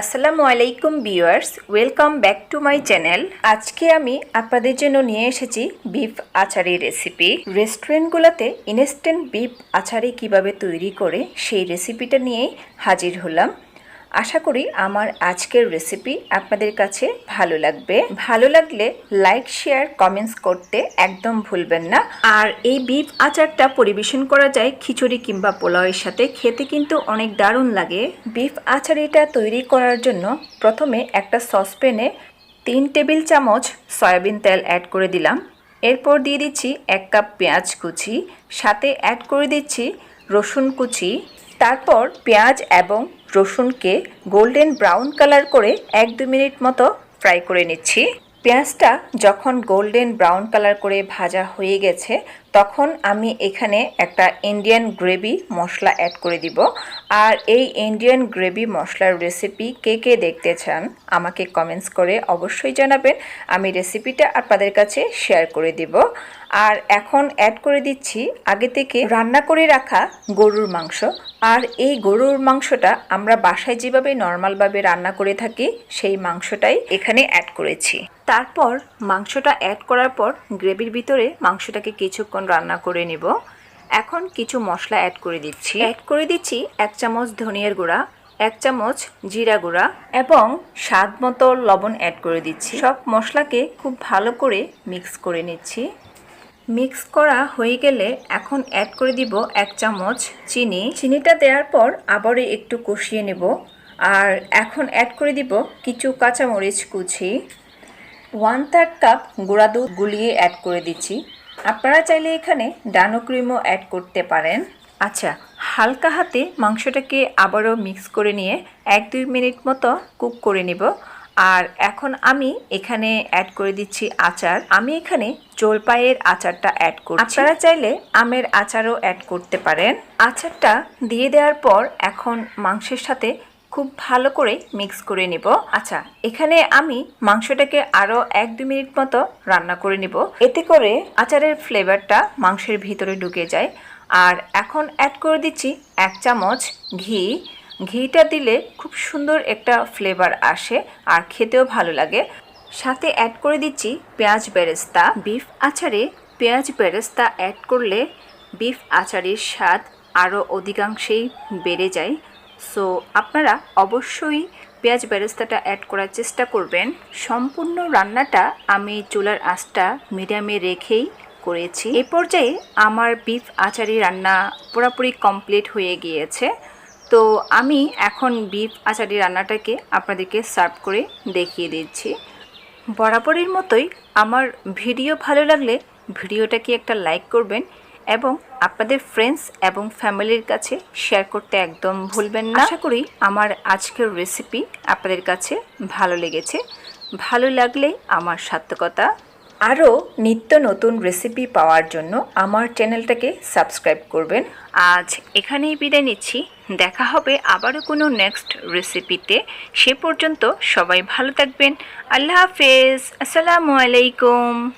আসসালামু আলাইকুম viewers, welcome back to my channel. আজকে আমি আপনাদের জন্য নিয়ে এসেছি beef achari recipe. রেস্টুরেন্টগুলোতে instant beef achari কিভাবে তৈরি করে সেই রেসিপিটা নিয়েই হাজির হলাম। আশা করি আমার আজকের রেসিপি আপনাদের কাছে ভালো লাগবে। ভালো লাগলে লাইক, শেয়ার, কমেন্টস করতে একদম ভুলবেন না। আর এই বিফ আচারটা পরিবেশন করা যায় খিচুড়ি কিংবা পোলাওয়ের সাথে, খেতে কিন্তু অনেক দারুণ লাগে। বিফ আচারিটা তৈরি করার জন্য প্রথমে একটা সসপ্যানে 3 টেবিল চামচ সয়াবিন তেল অ্যাড করে দিলাম। এরপর দিয়ে দিচ্ছি 1 কাপ পেঁয়াজ কুচি, সাথে অ্যাড করে দিচ্ছি রসুন কুচি। তারপর পেঁয়াজ এবং রসুনকে গোল্ডেন ব্রাউন কালার করে 1-2 মিনিট মতো ফ্রাই করে নিচ্ছি। পেঁয়াজটা যখন গোল্ডেন ব্রাউন কালার করে ভাজা হয়ে গেছে, তখন আমি এখানে একটা ইন্ডিয়ান গ্রেভি মশলা অ্যাড করে দিব। আর এই ইন্ডিয়ান গ্রেভি মশলার রেসিপি কে কে দেখতে চান আমাকে কমেন্টস করে অবশ্যই জানাবেন। আমি রেসিপিটা আপনাদের কাছে শেয়ার করে দিব। আর এখন অ্যাড করে দিচ্ছি আগে থেকে রান্না করে রাখা গরুর মাংস। আর এই গরুর মাংসটা আমরা বাসায় যেভাবে নর্মালভাবে রান্না করে থাকি সেই মাংসটাই এখানে অ্যাড করেছি। তারপর মাংসটা অ্যাড করার পর গ্রেভির ভিতরে মাংসটাকে কিছুক্ষণ রান্না করে নেব। এখন কিছু মশলা অ্যাড করে দিচ্ছি। 1 চামচ ধনিয়ার গুঁড়া, 1 চামচ জিরা গুঁড়া এবং স্বাদ মতো লবণ অ্যাড করে দিচ্ছি। সব মশলাকে খুব ভালো করে মিক্স করে নিচ্ছি। মিক্স করা হয়ে গেলে এখন অ্যাড করে দিব 1 চামচ চিনি। চিনিটা দেওয়ার পর আবারও একটু কষিয়ে নেব। আর এখন অ্যাড করে দিব কিছু কাঁচামরিচ কুচি। 1/3 কাপ গুঁড়া দুধ গুলিয়ে অ্যাড করে দিচ্ছি। আপনারা চাইলে এখানে ডানো ক্রিমও অ্যাড করতে পারেন। আচ্ছা, হালকা হাতে মাংসটাকে আবারও মিক্স করে নিয়ে 1-2 মিনিট মতো কুক করে নেব। আর এখন আমি এখানে অ্যাড করে দিচ্ছি আচার। আমি এখানে জলপাইয়ের আচারটা অ্যাড করছি। আপনারা চাইলে আমের আচারও অ্যাড করতে পারেন। আচারটা দিয়ে দেওয়ার পর এখন মাংসের সাথে খুব ভালো করে মিক্স করে নেব। আচ্ছা, এখানে আমি মাংসটাকে আরও 1-2 মিনিট মতো রান্না করে নেব, এতে করে আচারের ফ্লেভারটা মাংসের ভিতরে ঢুকে যায়। আর এখন অ্যাড করে দিচ্ছি 1 চামচ ঘি। ঘিটা দিলে খুব সুন্দর একটা ফ্লেভার আসে আর খেতেও ভালো লাগে। সাথে অ্যাড করে দিচ্ছি পেঁয়াজ বেরেস্তা। বিফ আচারে পেঁয়াজ বেরেস্তা অ্যাড করলে বিফ আচারের স্বাদ আরও অধিকাংশেই বেড়ে যায়। সো আপনারা অবশ্যই পেঁয়াজ বেরেস্তাটা অ্যাড করার চেষ্টা করবেন। সম্পূর্ণ রান্নাটা আমি চুলার আঁচটা মিডিয়ামে রেখেই করেছি। এই পর্যায়ে আমার বিফ আচারি রান্না পুরোপুরি কমপ্লিট হয়ে গিয়েছে। তো আমি এখন বিফ আচারি রান্নাটাকে আপনাদেরকে সার্ভ করে দেখিয়ে দিচ্ছি। বরাবরের মতোই আমার ভিডিও ভালো লাগলে ভিডিওটাকে একটা লাইক করবেন এবং আপনাদের ফ্রেন্ডস এবং ফ্যামিলির কাছে শেয়ার করতে একদম ভুলবেন না। আশা করি আমার আজকের রেসিপি আপনাদের কাছে ভালো লেগেছে। ভালো লাগলে আমার সার্থকতা। আরও নিত্য নতুন রেসিপি পাওয়ার জন্য আমার চ্যানেলটাকে সাবস্ক্রাইব করবেন। আজ এখানেই বিদায় নিচ্ছি। দেখা হবে আবারও কোনো নেক্সট রেসিপিতে। সে পর্যন্ত সবাই ভালো থাকবেন। আল্লাহ হাফেজ। আসসালামু আলাইকুম।